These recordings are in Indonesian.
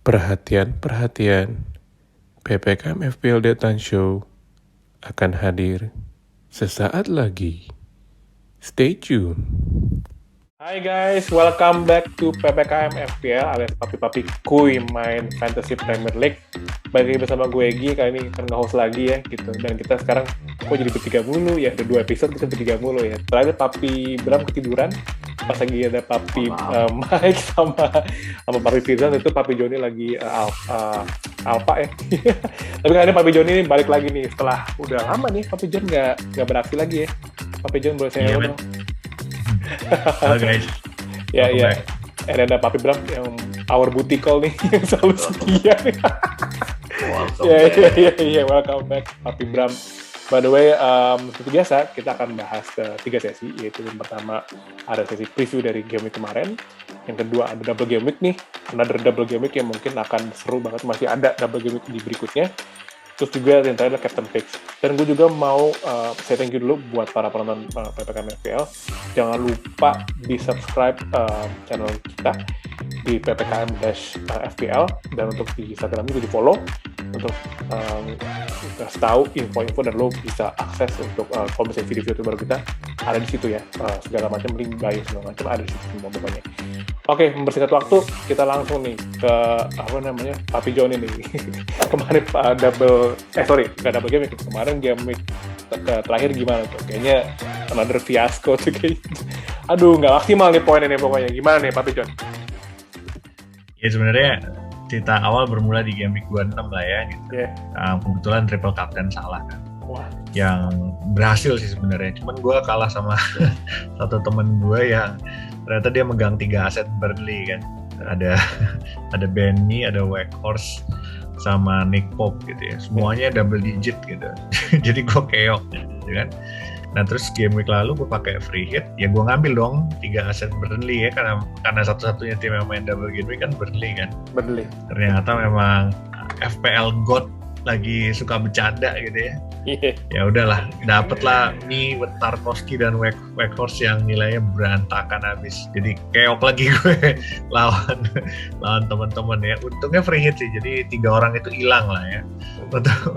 Perhatian, perhatian. PPKM FPL Deadline Show akan hadir sesaat lagi. Stay tune. Hai guys, welcome back to PPKM FPL alias Papi-Papi Kuy main Fantasy Premier League. Balik lagi bersama gue Egi, kali ini kan nge-host lagi ya gitu. Dan kita sekarang kok jadi bertiga mulu ya, ada 2 episode kita bertiga mulu ya. Terakhir Papi Bram ketiduran, pas lagi ada Papi Mike sama Papi Firzan, itu Papi Joni lagi Alpha ya. Tapi kali ini Papi Joni ini balik lagi nih, setelah udah lama nih Papi Jon nggak beraksi lagi ya. Papi Jon boleh saya ngomong? Halo guys. Ya. Ada Papi Bram yang our booty call nih yang selalu setia nih. Ya, welcome back Papi Bram. By the way, seperti biasa kita akan bahas 3 sesi, yaitu yang pertama ada sesi preview dari game week kemarin, yang kedua ada double game week nih, another double game week yang mungkin akan seru banget, masih ada double game week di berikutnya. Terus juga yang terakhir adalah Captain Picks. Dan gue juga mau say thank you dulu buat para penonton PPKM FPL. Jangan lupa di subscribe channel kita di PPKM-FPL, dan untuk di Instagram juga di follow untuk kasih tahu info-info, dan lo bisa akses untuk kalau misalnya video-video baru kita ada di situ ya, segala macam link bio segala macam ada di situ semua pokoknya. Oke, membersingkat waktu, kita langsung nih ke Papi Joni nih. Kemarin nggak double game week, kemarin game week terakhir gimana tuh? Kayaknya another fiasco tuh kayaknya. Aduh, nggak maksimal nih poinnya nih pokoknya. Gimana nih Papi Jon? Ya sebenarnya cerita awal bermula di game week 26 lah ya gitu. Yeah. Kebetulan triple captain salah kan. Wah. Yang berhasil sih sebenarnya. Cuman gue kalah sama satu temen gue yang ternyata dia megang 3 aset Burnley kan. Ada Benny, ada Weghorst, sama Nick Pope gitu ya. Semuanya double digit gitu. Jadi gue keok gitu kan. Nah terus game week lalu gue pakai free hit, ya gue ngambil dong 3 aset Burnley ya, karena satu-satunya tim yang main double game week kan Burnley kan. Burnley. Ternyata memang FPL God lagi suka bercanda gitu ya. Yeah. Ya udahlah, dapetlah Mi, Tarkowski dan Weghorst yang nilainya berantakan habis. Jadi keok lagi gue lawan teman-teman ya. Untungnya free hit sih, jadi 3 orang itu hilang lah ya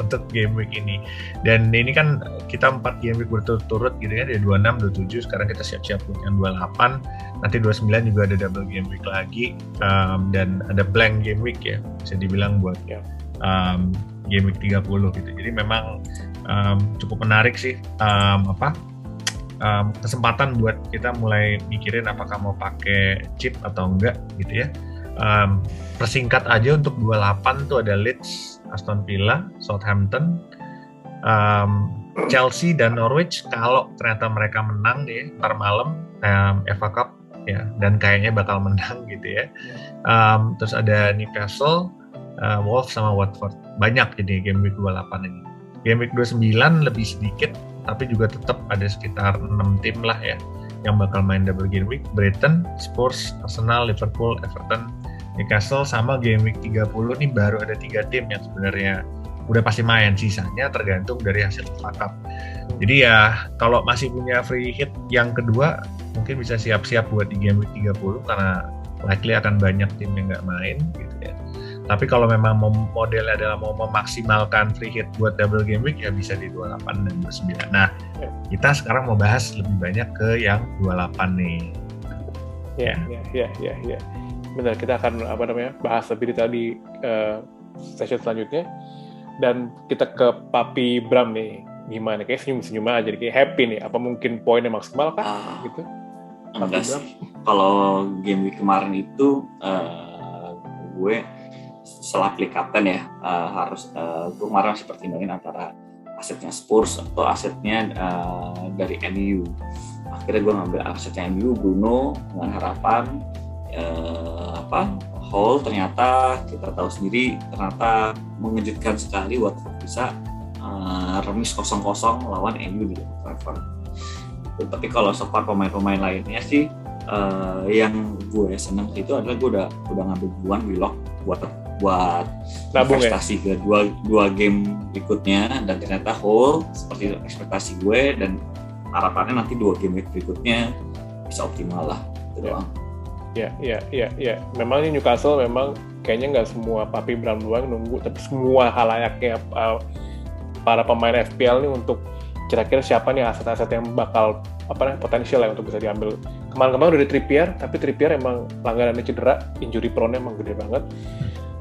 untuk game week ini. Dan ini kan kita 4 game week berturut-turut gitu ya, dari 26, 27, sekarang kita siap-siap yang 28, nanti 29 juga ada double game week lagi, dan ada blank game week ya, bisa dibilang buat game week 30 gitu. Jadi memang cukup menarik sih, kesempatan buat kita mulai mikirin apakah mau pakai chip atau enggak gitu ya. Persingkat aja untuk 28 tuh ada Leeds, Aston Villa, Southampton, Chelsea dan Norwich. Kalau ternyata mereka menang deh ntar malam FA Cup ya, dan kayaknya bakal menang gitu ya. Terus ada Newcastle, Wolves sama Watford. Banyak jadi game week 28 ini. Game week 29 lebih sedikit, tapi juga tetap ada sekitar 6 tim lah ya yang bakal main double game week. Brighton, Spurs, Arsenal, Liverpool, Everton, Newcastle, sama game week 30 nih baru ada 3 tim yang sebenarnya udah pasti main, sisanya tergantung dari hasil FA Cup. Jadi ya kalau masih punya free hit yang kedua mungkin bisa siap-siap buat di game week 30 karena likely akan banyak tim yang nggak main gitu ya. Tapi kalau memang modelnya adalah mau memaksimalkan free hit buat double game week ya bisa di 28 dan 29. Nah, kita sekarang mau bahas lebih banyak ke yang 28 nih. Ya. Benar, kita akan bahas lebih detail di session selanjutnya. Dan kita ke Papi Bram nih. Gimana? Kayak senyum-senyum aja, kayak happy nih. Apa mungkin poinnya maksimal kah? Gitu. Enggak sih. Kalau game week kemarin itu gue setelah pilih kapten ya, harus gue kemarin masih pertimbangin antara asetnya Spurs atau asetnya dari MU. Akhirnya gue ngambil asetnya MU, Bruno, dengan harapan Hall. Ternyata kita tahu sendiri, ternyata mengejutkan sekali Watford bisa remis 0-0 lawan MU di Trafford. Tapi kalau so far pemain-pemain lainnya sih, yang gue seneng itu adalah gue udah ngambil duluan Willock buat investasi ke dua game berikutnya, dan ternyata Hall seperti ekspektasi gue, dan harapannya nanti 2 game berikutnya bisa optimal lah, gitu doang. Ya. Memang ini Newcastle memang kayaknya nggak semua Papi Bram doang nunggu, tapi semua halayaknya para pemain FPL nih untuk kira-kira siapa nih aset-aset yang bakal potensial ya untuk bisa diambil. Kemarin-kemarin udah di Trippier, tapi Trippier emang langganannya cedera, injury prone-nya emang gede banget.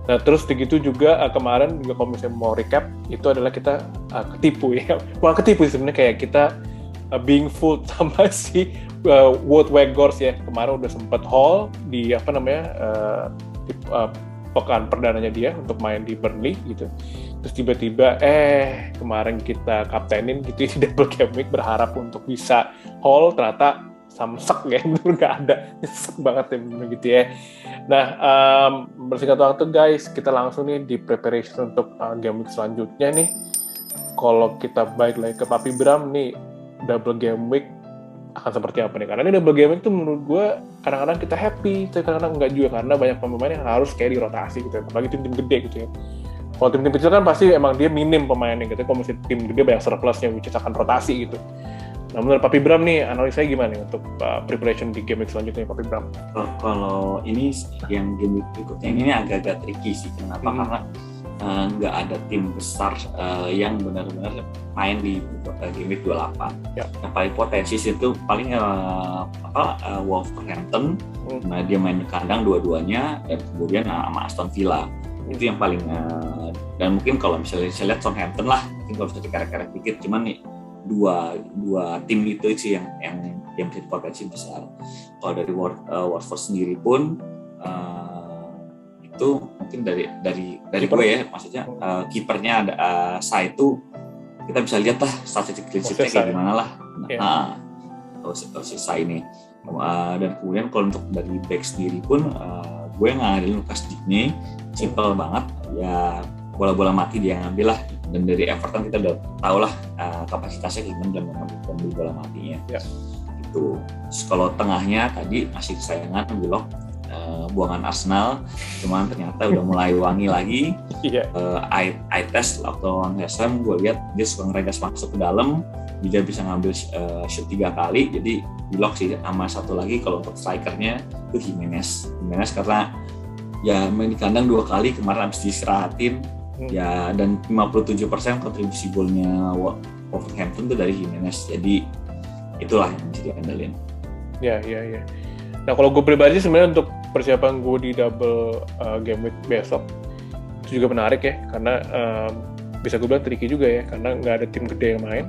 Nah terus begitu juga kemarin juga kalau misalnya mau recap, itu adalah kita ketipu ya. Bukan ketipu sebenarnya, kayak kita being fooled sama si Wout Weghorst ya. Kemarin udah sempat haul di pekan perdananya dia untuk main di Burnley gitu. Terus tiba-tiba kemarin kita kaptenin gitu di double game week berharap untuk bisa haul, ternyata samsek ya, itu nggak ada, nyesek banget ya begitu ya. Nah bersingkat waktu guys, kita langsung nih di preparation untuk game week selanjutnya nih. Kalau kita balik lagi ke Papi Bram nih, double game week akan seperti apa nih? Karena ini double game week tuh menurut gue kadang-kadang kita happy, tapi kadang-kadang enggak juga, karena banyak pemain yang harus kayak dirotasi gitu ya, apalagi tim-tim gede gitu ya. Kalau tim-tim kecil kan pasti emang dia minim pemainnya gitu, kalau misalnya tim gede banyak surplusnya, which is akan rotasi gitu. Nah menurut Papi Bram nih, analisanya gimana nih untuk preparation di game week selanjutnya Papi Bram? Kalau ini yang game week berikutnya ini agak-agak tricky sih, kenapa? Karena nggak ada tim besar yang benar-benar main di game week 28. Ya. Yang paling potensi itu paling Wolverhampton, nah dia main di kandang dua-duanya, dan kemudian sama Aston Villa. Itu yang paling dan mungkin kalau misalnya saya lihat Southampton lah, mungkin kalau bisa dikarek-karek dikit, cuman nih dua tim itu sih yang bisa potensi besar. Kalau dari Watford sendiri pun itu mungkin dari gue ya, maksudnya kipernya ada Sa itu kita bisa lihat lah statistik clean sheet-nya kayak gimana lah. Kalau si Sa ini dan kemudian kalau untuk dari back sendiri pun gue ngandelin Lucas Digne, simple banget ya, bola-bola mati dia ngambil lah, dan dari Everton kita udah tahu lah kapasitasnya gimana dalam mengambil bola matinya. Itu. Terus kalau tengahnya tadi masih kesayangan Willock, buangan Arsenal, cuman ternyata udah mulai wangi lagi. I test waktu lawan West-Ham, gue lihat dia suka ngeregas masuk ke dalam, dia bisa ngambil shoot 3 kali. Jadi Willock sih, sama satu lagi kalau untuk strikernya itu Jimenez karena ya main di kandang 2 kali kemarin habis diistirahatin ya, dan 57% kontribusi golnya Wolverhampton itu dari Jimenez, jadi itulah yang bisa diandelin. Ya. Nah kalau gue pribadi sebenarnya untuk persiapan gue di double game week besok itu juga menarik ya, karena bisa gue bilang tricky juga ya, karena nggak ada tim gede yang main.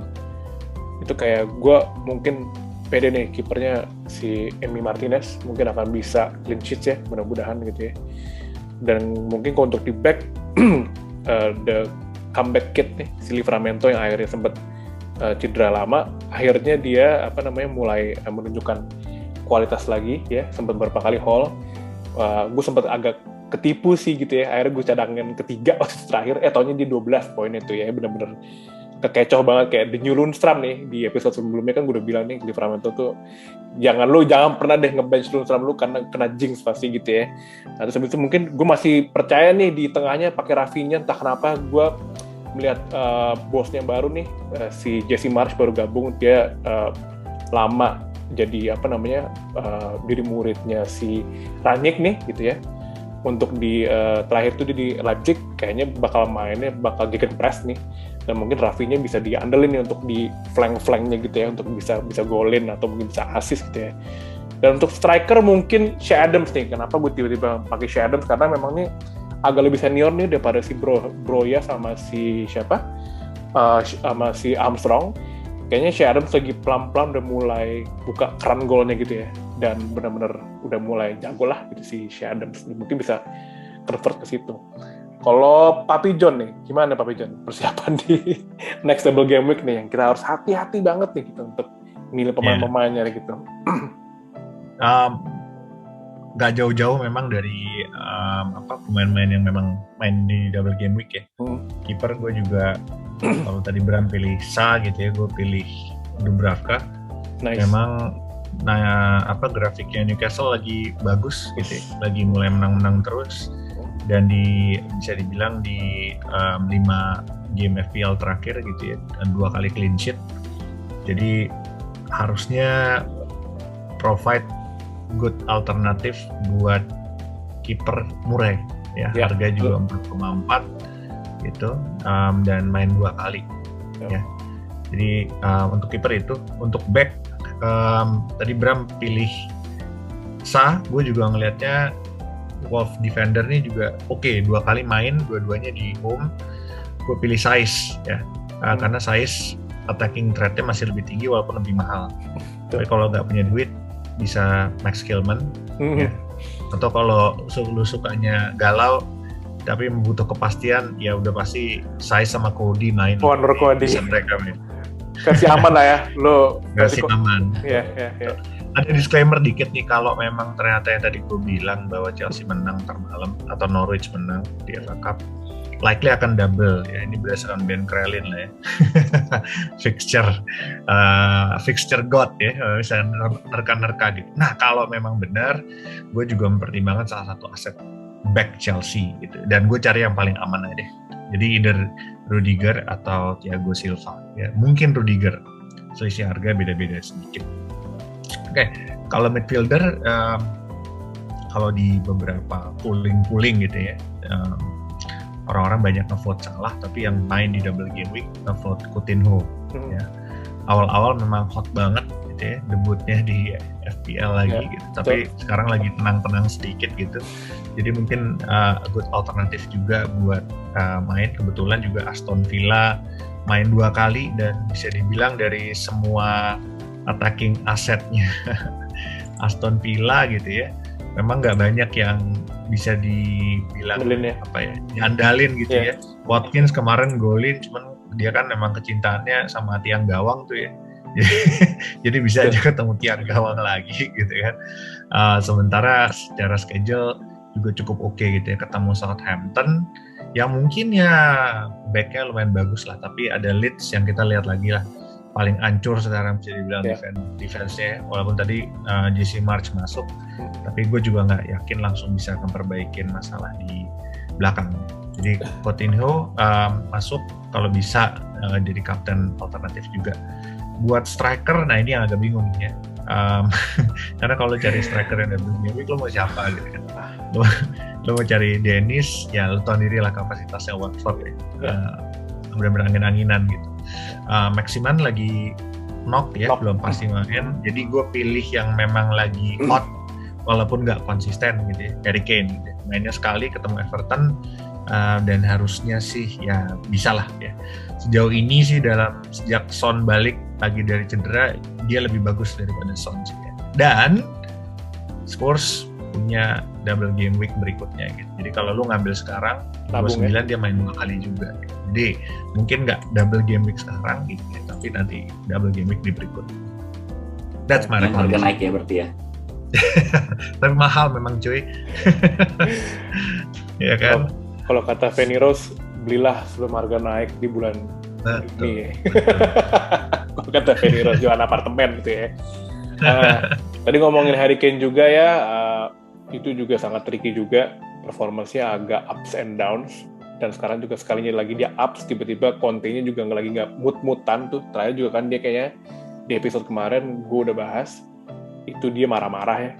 Itu kayak gue mungkin pede nih, kipernya si Emi Martinez mungkin akan bisa clean sheet ya, mudah-mudahan gitu ya. Dan mungkin kalau untuk di back the comeback kid nih, si Livramento yang akhirnya sempat cedera lama, akhirnya dia mulai menunjukkan kualitas lagi ya, sempat beberapa kali haul. Gue sempat agak ketipu sih gitu ya, akhirnya gue cadangin ketiga terakhir, taunya dia 12 poin itu ya, bener-bener kekecoh banget, kayak The New Lundstram nih, di episode sebelumnya kan gue udah bilang nih, Livramento tuh jangan pernah deh ngebench Lundstram lu karena kena jinx pasti gitu ya. Nah terus habis itu mungkin gue masih percaya nih di tengahnya pakai Rafinha, entah kenapa gue melihat bosnya baru nih, si Jesse Marsch baru gabung, dia lama jadi diri muridnya si Rangnick nih gitu ya. Untuk di terakhir tuh di Leipzig kayaknya bakal gegenpress nih, dan mungkin Rafinha bisa diandelin nih untuk di flank-flanknya gitu ya, untuk bisa golin atau mungkin bisa assist gitu ya. Dan untuk striker mungkin Shea Adams nih. Kenapa gue tiba-tiba pakai Shea Adams? Karena memang nih agak lebih senior nih daripada si Broja sama si sama si Armstrong. Kayaknya Shea Adams lagi pelan-pelan udah mulai buka keran golnya gitu ya, dan benar-benar udah mulai jago lah gitu si Shea Adams, mungkin bisa convert ke situ. Kalau Papi John nih, gimana Papi John persiapan di next double game week nih, yang kita harus hati-hati banget nih gitu untuk milih pemain-pemainnya gitu. Gak jauh-jauh memang dari pemain-pemain yang memang main di double game week ya. Kiper gue juga kalau tadi Bram pilih Sa gitu ya, gue pilih Dubravka. Nice. Memang grafiknya Newcastle lagi bagus gitu ya, lagi mulai menang-menang terus, dan bisa dibilang di 5 game FPL terakhir gitu ya, dan 2 kali clean sheet. Jadi harusnya provide good alternatif buat kiper Murray ya. Harga juga 4,4 gitu, dan main 2 kali ya. Jadi untuk kiper itu. Untuk back tadi Bram pilih Sa, gue juga ngelihatnya Wolf defender nih juga oke, 2 kali main, dua-duanya di home. Gue pilih Saiz ya, karena Saiz attacking threat-nya masih lebih tinggi walaupun lebih mahal. Tapi kalau nggak punya duit bisa Max Kilman ya. Atau kalau lu sukanya galau tapi membutuh kepastian, ya udah pasti Saiz sama Cody main. Connor Cody. Bisa mereka main. Kasih aman lah ya, lo kasih aman. Iya. Ada disclaimer dikit nih, kalau memang ternyata yang tadi gue bilang bahwa Chelsea menang ntar malam atau Norwich menang di FA Cup, likely akan double ya. Ini berdasarkan Ben Crellin lah ya. fixture god ya, bisa nerka-nerka gitu. Nah kalau memang benar, gue juga mempertimbangkan salah satu aset back Chelsea gitu. Dan gue cari yang paling aman aja deh. Jadi either Rudiger atau Thiago Silva ya. Mungkin Rudiger, selisih harga beda-beda sedikit. Oke, kalau midfielder kalau di beberapa pooling gitu ya, orang-orang banyak ngevote Salah, tapi yang main di double game week ngevote Coutinho ya. Awal-awal memang hot banget gitu ya, debutnya di FPL lagi gitu. Tapi sekarang lagi tenang-tenang sedikit gitu. Jadi mungkin good alternatif juga buat main. Kebetulan juga Aston Villa main 2 kali dan bisa dibilang dari semua attacking asetnya Aston Villa gitu ya, memang nggak banyak yang bisa dibilang diandalin gitu ya. Watkins kemarin golin, cuman dia kan memang kecintaannya sama tiang gawang tuh ya. Jadi bisa aja ketemu tiang gawang lagi gitu kan. Sementara secara schedule juga cukup oke gitu ya, ketemu Southampton yang mungkin ya backnya lumayan bagus lah, tapi ada Leeds yang kita lihat lagi lah, paling hancur sekarang bisa dibilang defense-nya, walaupun tadi JC March masuk, tapi gue juga nggak yakin langsung bisa memperbaikin masalah di belakang. Jadi Coutinho masuk kalau bisa jadi kapten alternatif juga. Buat striker, nah ini yang agak bingung ya. Karena kalau cari striker yang double game week, lo mau siapa gitu kan? Lo mau cari Dennis, ya lo tau diri lah kapasitasnya Watford ya. Benar-benar angin-anginan gitu. Maximan lagi knock ya, belum pasti main. Jadi gue pilih yang memang lagi hot, walaupun nggak konsisten gitu ya. Harry Kane gitu. Mainnya sekali ketemu Everton, dan harusnya sih ya bisa lah ya. Sejauh ini sih sejak Son balik lagi dari cedera, dia lebih bagus daripada Son sih ya. Dan Spurs punya double game week berikutnya gitu. Jadi kalau lu ngambil sekarang, 29 dia main 2 kali juga. Jadi mungkin nggak double game week sekarang gitu ya, tapi nanti double game week di berikut. That's my recommendation. Harga naik ya berarti ya. Tapi mahal memang cuy. Ya kan? Kalau kata Fanny Rose, belilah sebelum harga naik di bulan ini. Kalau kata Fanny Rose, jualan apartemen gitu ya. Tadi ngomongin Harry Kane juga ya, itu juga sangat tricky juga, performance-nya agak ups and downs, dan sekarang juga sekalinya lagi dia ups, tiba-tiba Conte-nya juga lagi nggak mood-moodan tuh. Terakhir juga kan dia kayaknya di episode kemarin gue udah bahas, itu dia marah-marah ya,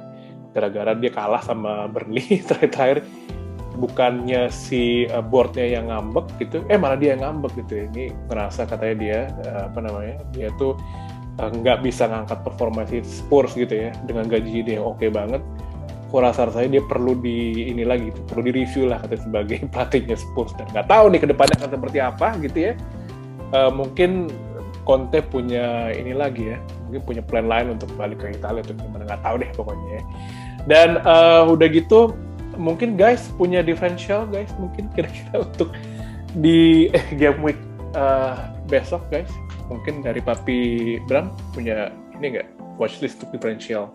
gara-gara dia kalah sama Burnley terakhir. Bukannya si board-nya yang ngambek gitu, malah dia yang ngambek gitu ya. Ini ngerasa katanya dia, dia tuh nggak bisa ngangkat performance Spurs gitu ya, dengan gaji dia yang oke banget. Aku rasa saya dia perlu ini lagi gitu, perlu di-review lah katanya sebagai pelatihnya Spurs. Dan nggak tahu nih kedepannya akan seperti apa gitu ya. Mungkin Conte punya ini lagi ya, mungkin punya plan lain untuk balik ke Italia atau gimana, nggak tahu deh pokoknya ya. Dan udah gitu, mungkin guys punya differential guys, mungkin kira-kira untuk di game week besok guys, mungkin dari Papi Bram punya ini nggak watchlist untuk differential?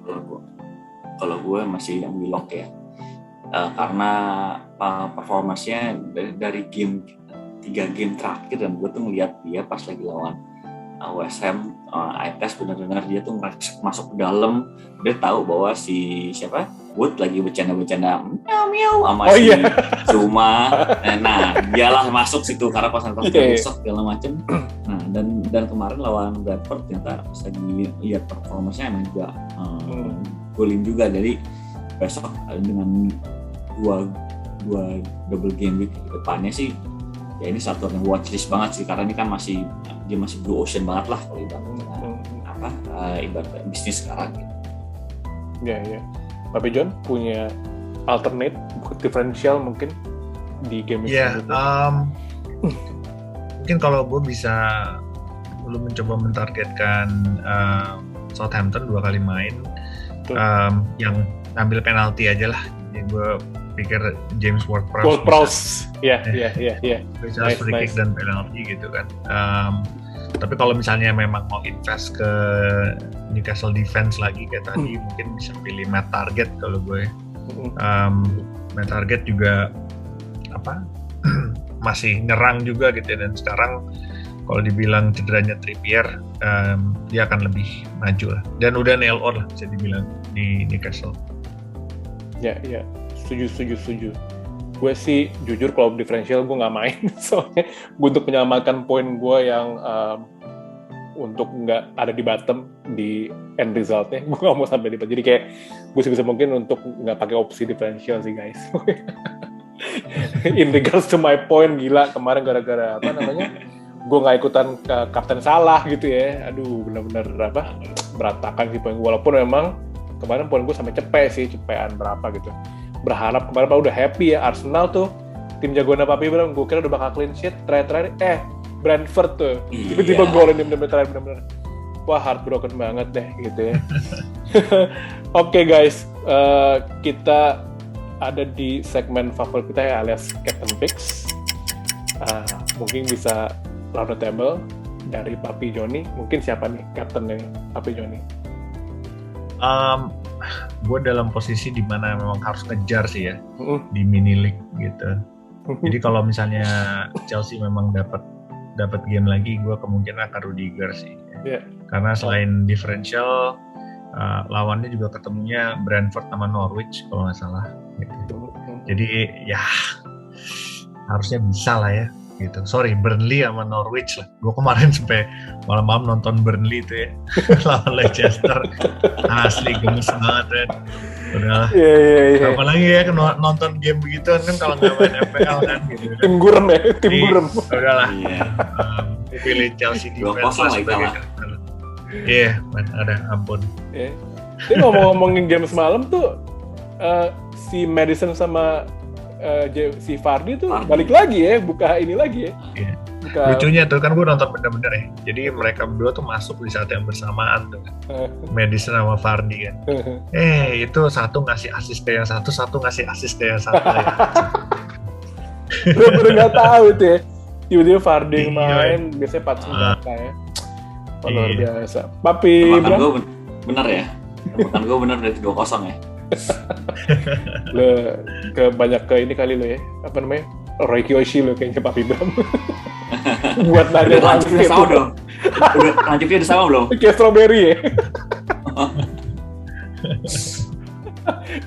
Kalau gue masih yang Willock ya, karena performanya dari game 3 game terakhir, dan gue tuh ngeliat dia pas lagi lawan West Ham, ITS benar-benar dia tuh masuk ke dalam, dia tahu bahwa si Wood lagi bercanda-bercanda miau sama Zuma. Nah, dialah masuk situ karena pas nonton rusak segala macem. Nah, dan dan kemarin lawan Bradford ternyata pas lagi lihat performanya emang juga golin juga. Jadi besok dengan dua double game week depannya sih ya ini satu yang watchlist banget sih, karena ini kan dia masih blue ocean banget lah kalau ibarat bisnis sekarang gitu. Ya. Babe John punya alternate differential mungkin di game ini? Mungkin kalau gue bisa belum mencoba mentargetkan Southampton 2 kali main, yang ambil penalti aja lah. Jadi gue pikir James Ward-Prowse ya. Bisa free kick dan penalti gitu kan. Tapi kalau misalnya memang mau invest ke Newcastle defense lagi kayak tadi, mungkin bisa pilih Matt Target kalau gue. Matt Target juga masih nyerang juga gitu ya, dan sekarang kalau dibilang cederanya Trippier, dia akan lebih maju lah, dan udah nail on lah bisa dibilang di Newcastle. Ya, setuju. Gue sih jujur kalau differential gue nggak main, soalnya gue untuk menyelamatkan poin gue yang untuk nggak ada di bottom di end resultnya, gue nggak mau sampai di bottom. Jadi kayak gue sebisa mungkin untuk nggak pakai opsi differential sih guys. In regards to my point, gila kemarin gara-gara gue nggak ikutan ke Kapten Salah gitu ya. Aduh, benar-benar berantakan sih poin gue. Walaupun memang kemarin poin gue sampai cepean berapa gitu. Berharap kemarin udah happy ya, Arsenal tuh tim jagoannya Papi Bram, gue kira udah bakal clean sheet, terakhir Brentford tuh tiba-tiba golin di menit-menit benar-benar wah heartbroken banget deh gitu ya. Oke, guys, kita ada di segmen favorit kita ya, alias Captain Picks. Mungkin bisa round the table dari Papi Joni. Mungkin siapa nih kaptennya Papi Joni? Gue dalam posisi di mana memang harus ngejar sih ya di mini league gitu. Jadi kalau misalnya Chelsea memang dapat game lagi, gue kemungkinan akan Rudiger sih. Yeah. Karena selain differential, lawannya juga ketemunya Brentford sama Norwich kalau nggak salah. Gitu. Jadi ya harusnya bisa lah ya. Gitu. Sorry, Burnley sama Norwich lah. Gue kemarin sampai malam-malam nonton Burnley itu ya lawan Leicester. Asli gemes banget kan. Udahlah. Iya. Apalagi ya nonton game begituan kan kalau nggak main FPL kan gitu. Tim gurem ya, tim gurem. Udahlah. Pilih Chelsea defense lah sebagai karakter. Iya, ada ampun. Ini ngomongin game semalam tuh si Maddison sama si Vardy tuh balik lagi ya, buka ini lagi ya. Iya. Lucunya tuh kan gue nonton bener-bener ya. Jadi mereka berdua tuh masuk di saat yang bersamaan tuh kan. Maddison sama Vardy kan. Itu satu ngasih assist ke yang satu ngasih assist ke yang satu. Bener-bener nggak tahu tuh ya. Tiba-tiba Vardy main, biasanya Pat Sundaka ya. Luar biasa. Papi Bram. Gue bener ya. Temukan gue bener dari 2-0 ya. Lo banyak ke ini kali lo ya, apa namanya, Roy Kiyoshi lo kayaknya Papi Bram. Buat nanya lanjutnya sama dong. Lanjutnya udah sama belum? Kayak strawberry ya.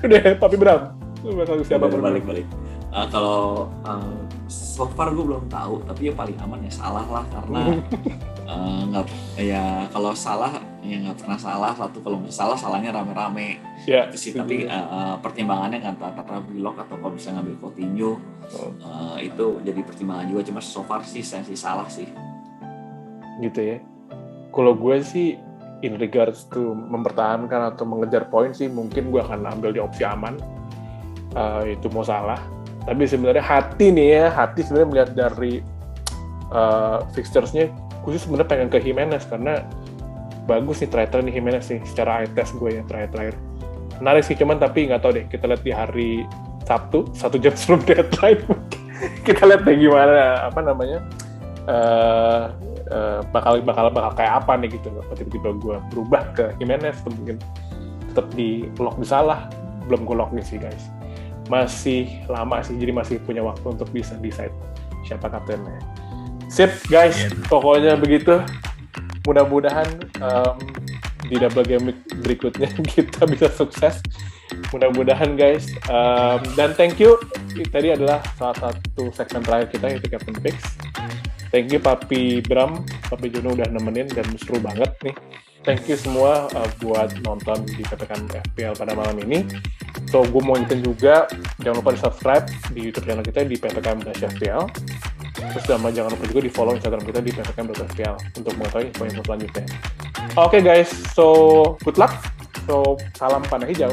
Udah Papi Bram, lo bakal siapa balik. Kalau so far gue belum tahu, tapi yang paling aman ya Salah lah, karena kalau Salah ya nggak pernah salah. Satu kalau misalnya salahnya rame-rame sih, tapi pertimbangannya kan antara Willock atau kalau bisa ngambil Coutinho itu jadi pertimbangan juga. Cuma so far sih saya sih Salah sih gitu ya. Kalau gue sih in regards to mempertahankan atau mengejar poin sih, mungkin gue akan ambil di opsi aman, itu mau Salah. Tapi sebenarnya hati sebenarnya melihat dari fixtures-nya, gue sih sebenarnya pengen ke Jimenez karena bagus nih terakhir nih Jimenez nih secara eye test gue ya terakhir. Menarik sih, cuman tapi nggak tahu deh, kita lihat di hari Sabtu 1 jam sebelum deadline. Kita lihat deh gimana bakal kayak apa nih gitu. Tiba-tiba gue berubah ke Jimenez atau mungkin tetap di lock di Salah. Belum gue lock nih sih guys. Masih lama sih, jadi masih punya waktu untuk bisa decide siapa kaptennya. Sip guys, pokoknya begitu. Mudah-mudahan di double game berikutnya kita bisa sukses. Mudah-mudahan guys. Dan thank you. Tadi adalah salah satu segmen terakhir kita, yaitu Captain Picks. Thank you Papi Bram Papi Jono udah nemenin dan seru banget nih. Thank you semua buat nonton di PPKM FPL pada malam ini. So, gue mau ingetin juga, jangan lupa di-subscribe di YouTube channel kita di ppkm.fpl. Terus jangan lupa juga di-follow Instagram kita di ppkm.fpl untuk mengetahui info-info selanjutnya. Oke guys, so good luck. So, salam panah hijau.